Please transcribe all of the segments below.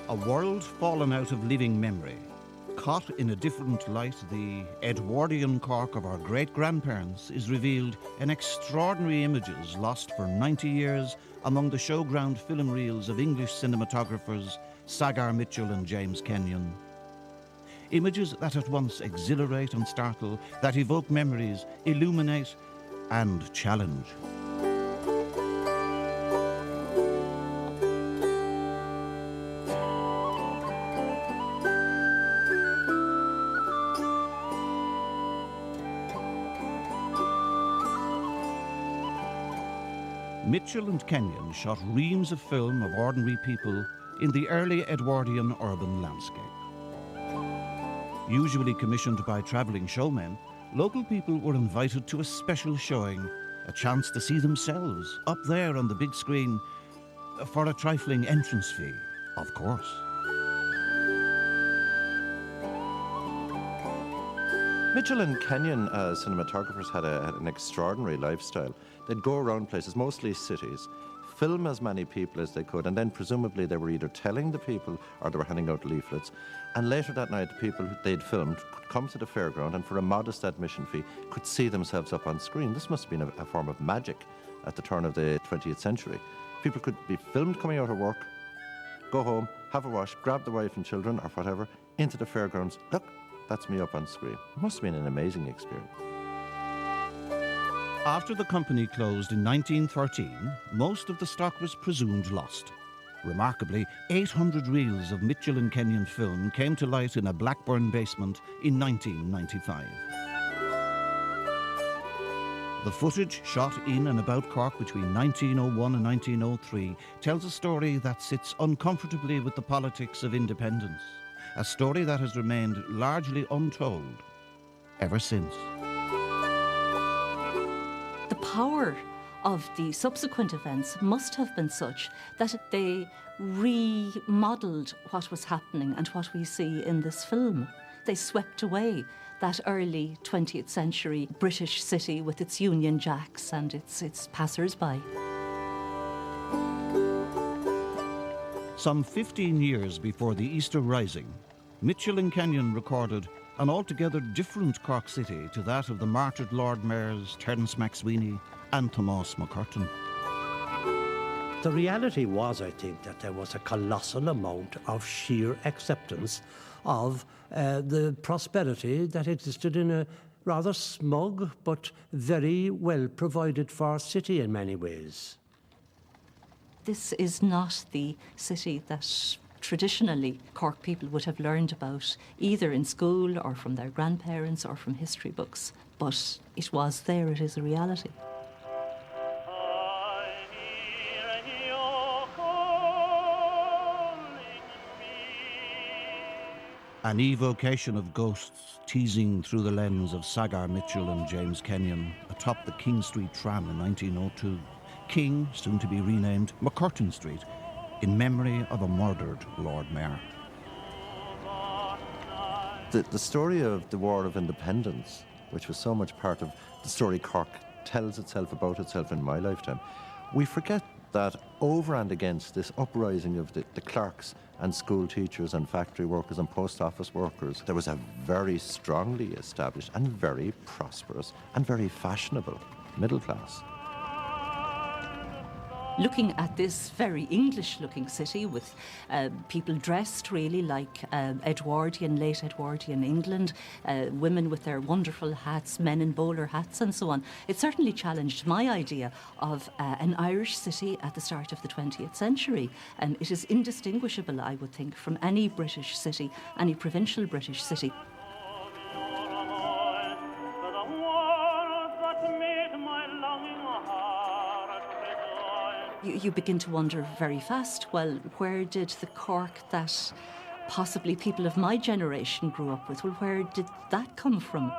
A world fallen out of living memory. Caught in a different light, the Edwardian Cork of our great-grandparents is revealed in extraordinary images lost for 90 years among the showground film reels of English cinematographers Sagar Mitchell and James Kenyon. Images that at once exhilarate and startle, that evoke memories, illuminate and challenge. Mitchell and Kenyon shot reams of film of ordinary people in the early Edwardian urban landscape. Usually commissioned by travelling showmen, local people were invited to a special showing, a chance to see themselves up there on the big screen for a trifling entrance fee, of course. Mitchell and Kenyon as cinematographers had an extraordinary lifestyle. They'd go around places, mostly cities, film as many people as they could, and then presumably they were either telling the people or they were handing out leaflets. And later that night, the people they'd filmed could come to the fairground and for a modest admission fee could see themselves up on screen. This must have been a form of magic at the turn of the 20th century. People could be filmed coming out of work, go home, have a wash, grab the wife and children or whatever, into the fairgrounds. Look, that's me up on screen. It must have been an amazing experience. After the company closed in 1913, most of the stock was presumed lost. Remarkably, 800 reels of Mitchell and Kenyon film came to light in a Blackburn basement in 1995. The footage, shot in and about Cork between 1901 and 1903, tells a story that sits uncomfortably with the politics of independence. A story that has remained largely untold ever since. The power of the subsequent events must have been such that they remodelled what was happening and what we see in this film. They swept away that early 20th century British city with its Union Jacks and its passers-by. Some 15 years before the Easter Rising, Mitchell and Kenyon recorded an altogether different Cork city to that of the martyred Lord Mayors Terence MacSweeney and Tomás McCurtain. The reality was, I think, that there was a colossal amount of sheer acceptance of the prosperity that existed in a rather smug but very well provided for city in many ways. This is not the city that traditionally Cork people would have learned about, either in school or from their grandparents or from history books. But it was there, it is a reality. An evocation of ghosts teasing through the lens of Sagar Mitchell and James Kenyon atop the King Street tram in 1902. King, soon to be renamed McCurtain Street, in memory of a murdered Lord Mayor. The story of the War of Independence, which was so much part of the story Cork tells itself about itself in my lifetime, we forget that over and against this uprising of the clerks and school teachers and factory workers and post office workers, there was a very strongly established and very prosperous and very fashionable middle class. Looking at this very English-looking city with people dressed really like Edwardian, late Edwardian England, women with their wonderful hats, men in bowler hats and so on, it certainly challenged my idea of an Irish city at the start of the 20th century. And it is indistinguishable, I would think, from any British city, any provincial British city. You begin to wonder very fast, well, where did the Cork that possibly people of my generation grew up with, well, where did that come from?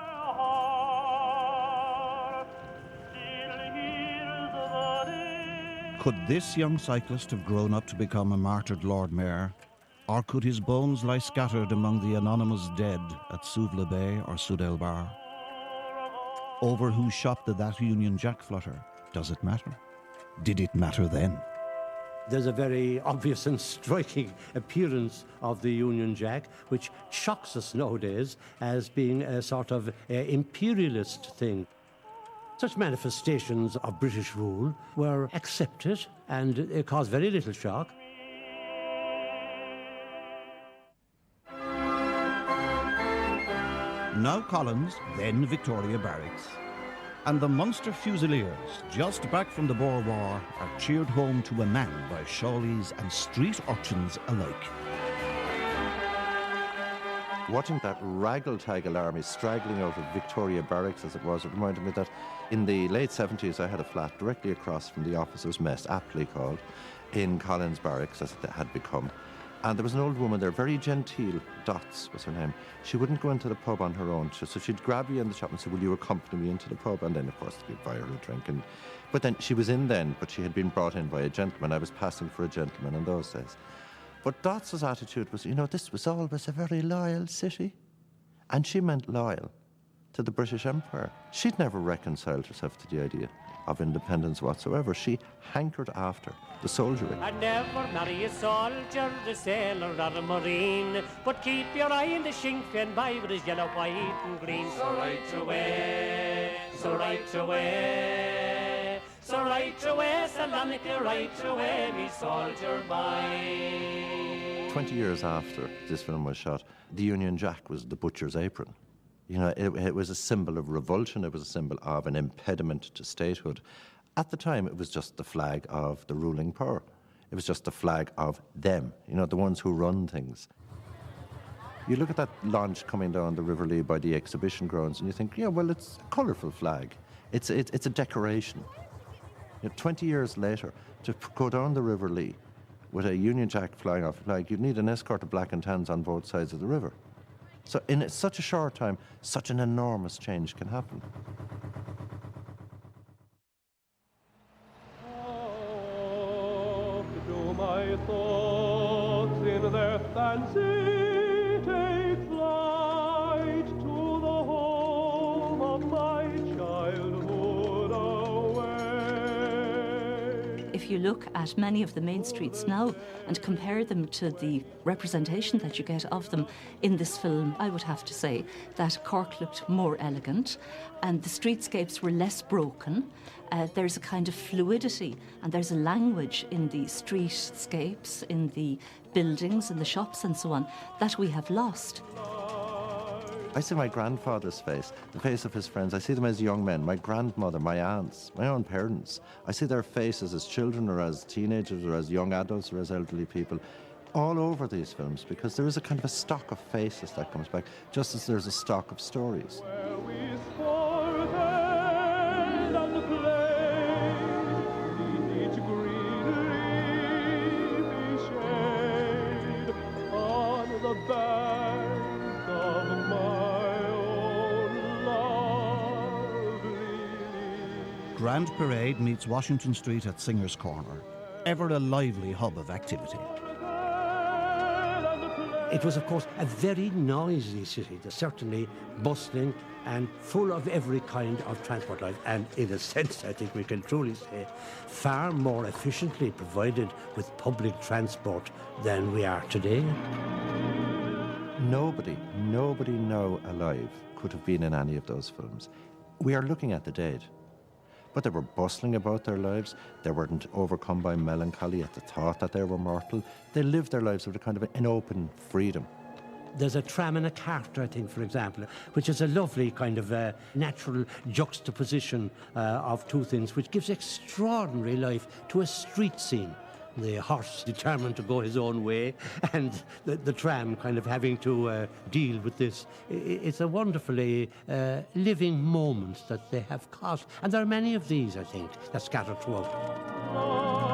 Could this young cyclist have grown up to become a martyred Lord Mayor? Or could his bones lie scattered among the anonymous dead at Suvla Bay or Sudel Bar? Over whose shop did that Union Jack flutter? Does it matter? Did it matter then? There's a very obvious and striking appearance of the Union Jack, which shocks us nowadays as being a sort of imperialist thing. Such manifestations of British rule were accepted and it caused very little shock. Now Collins, then Victoria Barracks. And the Munster Fusiliers, just back from the Boer War, are cheered home to a man by Shawleys and street urchins alike. Watching that raggle-taggle army straggling out of Victoria Barracks, as it was, it reminded me that in the late 70s I had a flat directly across from the officers' mess, aptly called, in Collins Barracks, as it had become. And there was an old woman there, very genteel, Dots was her name. She wouldn't go into the pub on her own, so she'd grab you in the shop and say, will you accompany me into the pub? And then, of course, you'd buy her a drink. But then she was in then, but she had been brought in by a gentleman. I was passing for a gentleman in those days. But Dots' attitude was, this was always a very loyal city. And she meant loyal to the British Empire. She'd never reconciled herself to the idea of independence whatsoever. She hankered after the soldiery. I'd never marry a soldier, a sailor or a marine, but keep your eye on the Sinn Féin boy with his yellow, white and green. So right away, so right away, so right away, Salonika, right away, me soldier boy. 20 years after this film was shot, the Union Jack was the butcher's apron. It was a symbol of revulsion, it was a symbol of an impediment to statehood. At the time, it was just the flag of the ruling power. It was just the flag of them, the ones who run things. You look at that launch coming down the River Lee by the exhibition grounds and you think, it's a colourful flag. It's a decoration. 20 years later, to go down the River Lee with a Union Jack flying off the flag, you'd need an escort of black and tans on both sides of the river. So in such a short time, such an enormous change can happen. Oh, do my thoughts in their fancy take flight to the home of my childhood away. If you look at many of the main streets now and compare them to the representation that you get of them in this film, I would have to say that Cork looked more elegant and the streetscapes were less broken. There's a kind of fluidity and there's a language in the streetscapes, in the buildings, in the shops and so on, that we have lost. I see my grandfather's face, the face of his friends. I see them as young men, my grandmother, my aunts, my own parents. I see their faces as children or as teenagers or as young adults or as elderly people all over these films, because there is a kind of a stock of faces that comes back, just as there's a stock of stories. Where we sported and played, each green leafy shade on the bank of my own lovely lea. Grand Parade meets Washington Street at Singer's Corner, ever a lively hub of activity. It was, of course, a very noisy city, certainly bustling and full of every kind of transport life, and in a sense, I think we can truly say, far more efficiently provided with public transport than we are today. Nobody now alive could have been in any of those films. We are looking at the dead. But they were bustling about their lives. They weren't overcome by melancholy at the thought that they were mortal. They lived their lives with a kind of an open freedom. There's a tram and a cart, I think, for example, which is a lovely kind of natural juxtaposition of two things, which gives extraordinary life to a street scene. The horse determined to go his own way, and the tram kind of having to deal with this. It's a wonderfully living moment that they have caught. And there are many of these, I think, that scattered throughout.